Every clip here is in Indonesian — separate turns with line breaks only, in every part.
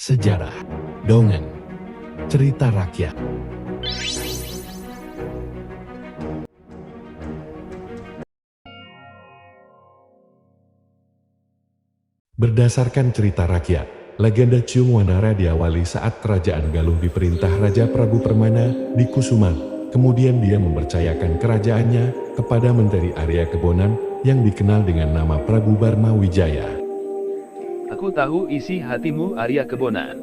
sejarah, dongeng, cerita rakyat. Berdasarkan cerita rakyat, legenda Ciung Wanara diawali saat kerajaan Galuh diperintah Raja Prabu Permana di Kusuman. Kemudian dia mempercayakan kerajaannya kepada Menteri Arya Kebonan yang dikenal dengan nama Prabu Barma Wijaya.
Aku tahu isi hatimu, Arya Kebonan.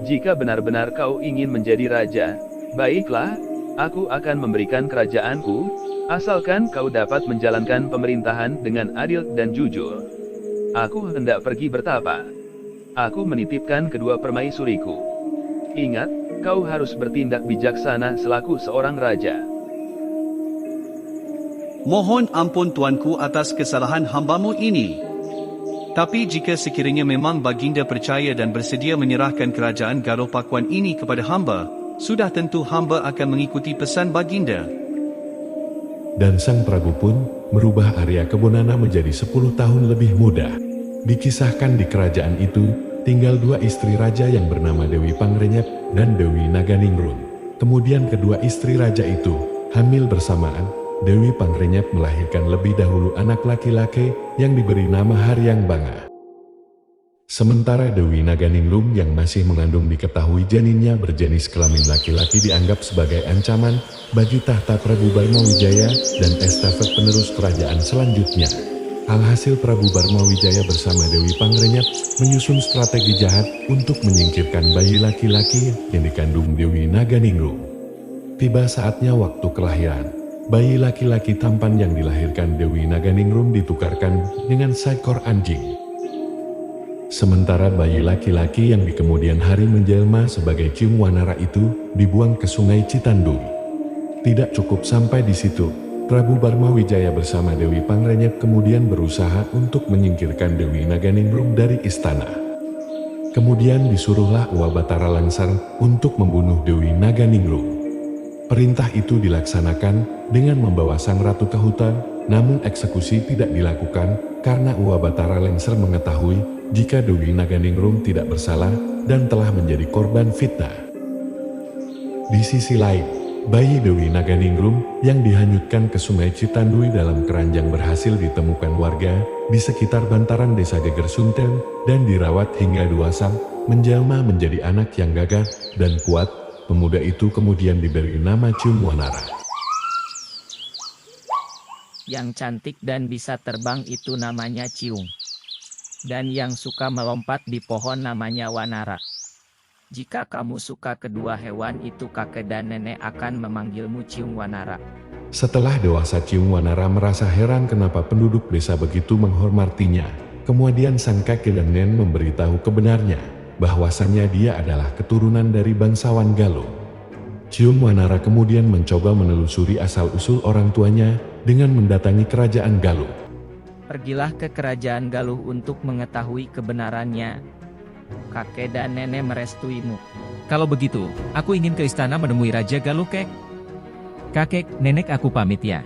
Jika benar-benar kau ingin menjadi raja, baiklah, aku akan memberikan kerajaanku, asalkan kau dapat menjalankan pemerintahan dengan adil dan jujur. Aku hendak pergi bertapa. Aku menitipkan kedua permaisuriku. Ingat, kau harus bertindak bijaksana selaku seorang raja.
Mohon ampun tuanku atas kesalahan hambamu ini. Tapi jika sekiranya memang baginda percaya dan bersedia menyerahkan kerajaan Galuh Pakuan ini kepada hamba, sudah tentu hamba akan mengikuti pesan baginda.
Dan sang Prabu pun merubah Arya Kebonana menjadi 10 tahun lebih muda. Dikisahkan di kerajaan itu, tinggal dua istri raja yang bernama Dewi Pangrenyep dan Dewi Naganingrum. Kemudian kedua istri raja itu hamil bersamaan. Dewi Pangrenyep melahirkan lebih dahulu anak laki-laki yang diberi nama Haryang Banga. Sementara Dewi Naganingrum yang masih mengandung diketahui janinnya berjenis kelamin laki-laki dianggap sebagai ancaman bagi tahta Prabu Barma Wijaya dan estafet penerus kerajaan selanjutnya. Alhasil Prabu Barma Wijaya bersama Dewi Pangrenyep menyusun strategi jahat untuk menyingkirkan bayi laki-laki yang dikandung Dewi Naganingrum. Tiba saatnya waktu kelahiran. Bayi laki-laki tampan yang dilahirkan Dewi Naganingrum ditukarkan dengan seekor anjing. Sementara bayi laki-laki yang di kemudian hari menjelma sebagai Ciung Wanara itu dibuang ke sungai Citandui. Tidak cukup sampai di situ, Prabu Barma Wijaya bersama Dewi Pangrenyep kemudian berusaha untuk menyingkirkan Dewi Naganingrum dari istana. Kemudian disuruhlah Uwa Batara Langsar untuk membunuh Dewi Naganingrum. Perintah itu dilaksanakan dengan membawa sang ratu ke hutan, namun eksekusi tidak dilakukan karena Uwa Batara Langsar mengetahui jika Dewi Naganingrum tidak bersalah dan telah menjadi korban fitnah. Di sisi lain, bayi Dewi Naganingrum yang dihanyutkan ke sungai Citandui dalam keranjang berhasil ditemukan warga di sekitar bantaran desa Geger Sunten dan dirawat hingga dewasa, menjelma menjadi anak yang gagah dan kuat. Pemuda itu kemudian diberi nama Ciung Wanara.
Yang cantik dan bisa terbang itu namanya Ciung. Dan yang suka melompat di pohon namanya Wanara. Jika kamu suka kedua hewan itu, kakek dan nenek akan memanggilmu Ciung Wanara.
Setelah dewasa, Ciung Wanara merasa heran kenapa penduduk desa begitu menghormatinya. Kemudian sang kakek dan nenek memberitahu kebenarnya bahwasannya dia adalah keturunan dari bangsawan Galuh. Ciung Wanara kemudian mencoba menelusuri asal-usul orang tuanya dengan mendatangi kerajaan Galuh.
Pergilah ke kerajaan Galuh untuk mengetahui kebenarannya. Kakek dan nenek merestuimu.
Kalau begitu, aku ingin ke istana menemui Raja Galuh, Kek. Kakek, nenek, aku pamit ya.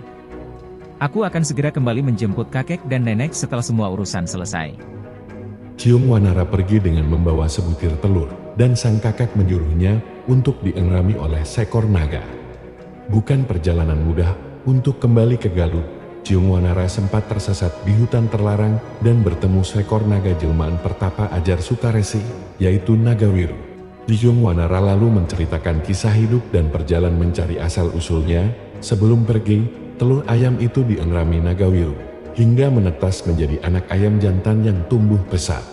Aku akan segera kembali menjemput kakek dan nenek setelah semua urusan selesai.
Ciung Wanara pergi dengan membawa sebutir telur, dan sang kakek menyuruhnya untuk diengrami oleh seekor naga. Bukan perjalanan mudah untuk kembali ke Galuh. Ciung Wanara sempat tersesat di hutan terlarang dan bertemu seekor naga jelmaan pertapa ajar Sukaresi, yaitu Nagawiru. Ciung Wanara lalu menceritakan kisah hidup dan perjalanan mencari asal-usulnya. Sebelum pergi, telur ayam itu diengrami Nagawiru hingga menetas menjadi anak ayam jantan yang tumbuh pesat.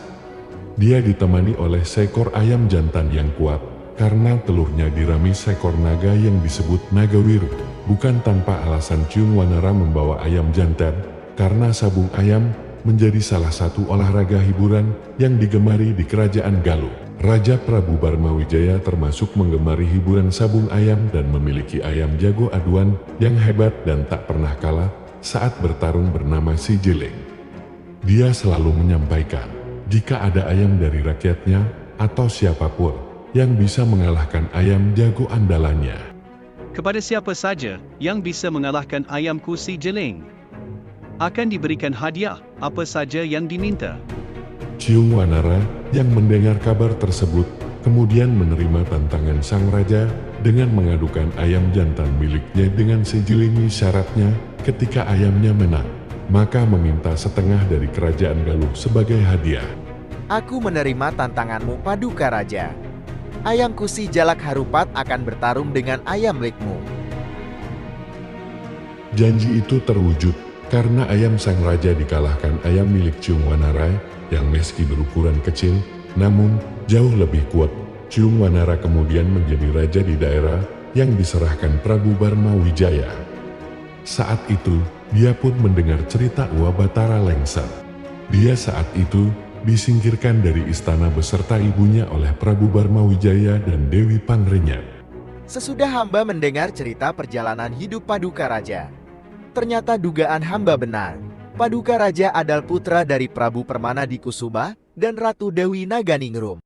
Dia ditemani oleh seekor ayam jantan yang kuat, karena telurnya dirami seekor naga yang disebut Nagawiru. Bukan tanpa alasan Ciung Wanara membawa ayam jantan, karena sabung ayam menjadi salah satu olahraga hiburan yang digemari di kerajaan Galuh. Raja Prabu Barma Wijaya termasuk menggemari hiburan sabung ayam dan memiliki ayam jago aduan yang hebat dan tak pernah kalah saat bertarung bernama Si Jeleng. Dia selalu menyampaikan, jika ada ayam dari rakyatnya atau siapapun yang bisa mengalahkan ayam jago andalannya,
Kepada siapa saja yang bisa mengalahkan ayamku Si Jeleng, akan diberikan hadiah apa saja yang diminta.
Ciung Wanara yang mendengar kabar tersebut kemudian menerima tantangan sang raja dengan mengadukan ayam jantan miliknya dengan sejelimi syaratnya. Ketika ayamnya menang, maka meminta setengah dari kerajaan Galuh sebagai hadiah.
Aku menerima tantanganmu, Paduka Raja. Ayamku si Jalak Harupat akan bertarung dengan ayam milikmu.
Janji itu terwujud karena ayam sang raja dikalahkan ayam milik Ciung Wanara yang meski berukuran kecil, namun jauh lebih kuat. Ciung Wanara kemudian menjadi raja di daerah yang diserahkan Prabu Barma Wijaya. Saat itu, dia pun mendengar cerita Uwa Batara Lengser. Dia saat itu disingkirkan dari istana beserta ibunya oleh Prabu Barma Wijaya dan Dewi Pangrenyap.
Sesudah hamba mendengar cerita perjalanan hidup Paduka Raja, ternyata dugaan hamba benar. Paduka Raja adalah putra dari Prabu Permana di Kusuma dan Ratu Dewi Naganingrum.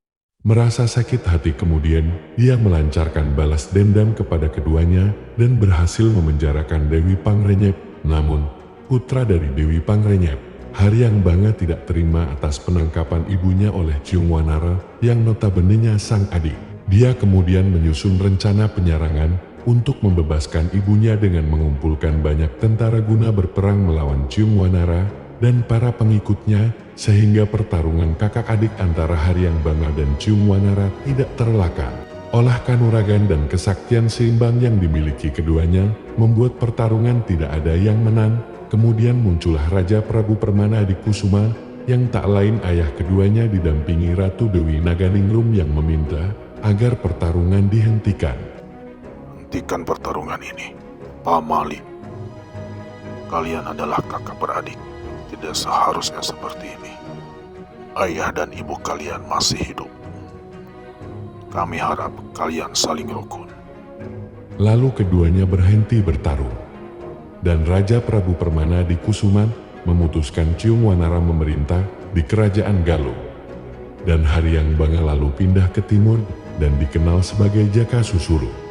Merasa sakit hati kemudian, dia melancarkan balas dendam kepada keduanya dan berhasil memenjarakan Dewi Pangrenyap. Namun, putra dari Dewi Pangrenyap, Haryang Banga tidak terima atas penangkapan ibunya oleh Ciung Wanara yang notabene-nya sang adik. Dia kemudian menyusun rencana penyerangan untuk membebaskan ibunya dengan mengumpulkan banyak tentara guna berperang melawan Ciung Wanara dan para pengikutnya, sehingga pertarungan kakak adik antara Haryang Banga dan Ciung Wanara tidak terelakkan. Olah kanuragan dan kesaktian seimbang yang dimiliki keduanya membuat pertarungan tidak ada yang menang. Kemudian muncullah Raja Prabu Permana di Kusuma yang tak lain ayah keduanya didampingi Ratu Dewi Naganingrum yang meminta agar pertarungan dihentikan.
Hentikan pertarungan ini, Pamali. Kalian adalah kakak beradik. Tidak seharusnya seperti ini. Ayah dan ibu kalian masih hidup. Kami harap kalian saling rukun.
Lalu keduanya berhenti bertarung. Dan Raja Prabu Permana di Kusuman memutuskan Ciung Wanara memerintah di kerajaan Galuh. Dan Haryang Banga lalu pindah ke timur dan dikenal sebagai Jaka Susuru.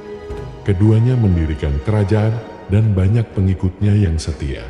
Keduanya mendirikan kerajaan dan banyak pengikutnya yang setia.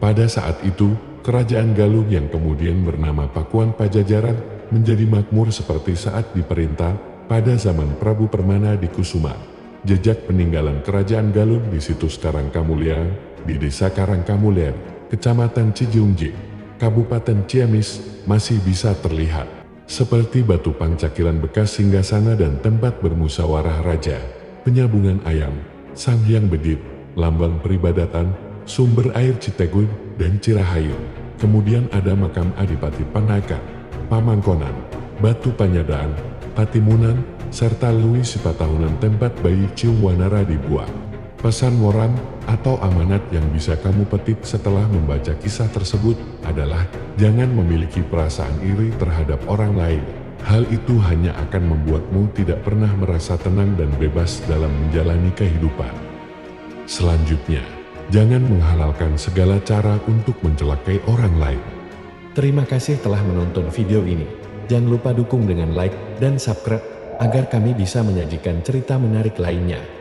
Pada saat itu, kerajaan Galuh yang kemudian bernama Pakuan Pajajaran menjadi makmur seperti saat diperintah pada zaman Prabu Permana di Kusuma. Jejak peninggalan kerajaan Galuh di situs Karangkamulia, di desa Karangkamuler, Kecamatan Cijeungjik, Kabupaten Ciamis masih bisa terlihat. Seperti batu pangcakilan bekas singgasana dan tempat bermusyawarah raja, penyambungan ayam, Sang Hyang Bedit, lambang peribadatan, sumber air Citegun dan Cirahayu. Kemudian ada makam Adipati Panaka, Pamangkonan, Batu Panyadaan, Patimunan, serta Lui Sipatahunan tempat bayi Ciung Wanara dibuang. Pesan moral atau amanat yang bisa kamu petik setelah membaca kisah tersebut adalah jangan memiliki perasaan iri terhadap orang lain. Hal itu hanya akan membuatmu tidak pernah merasa tenang dan bebas dalam menjalani kehidupan. Selanjutnya, jangan menghalalkan segala cara untuk mencelakai orang lain.
Terima kasih telah menonton video ini. Jangan lupa dukung dengan like dan subscribe agar kami bisa menyajikan cerita menarik lainnya.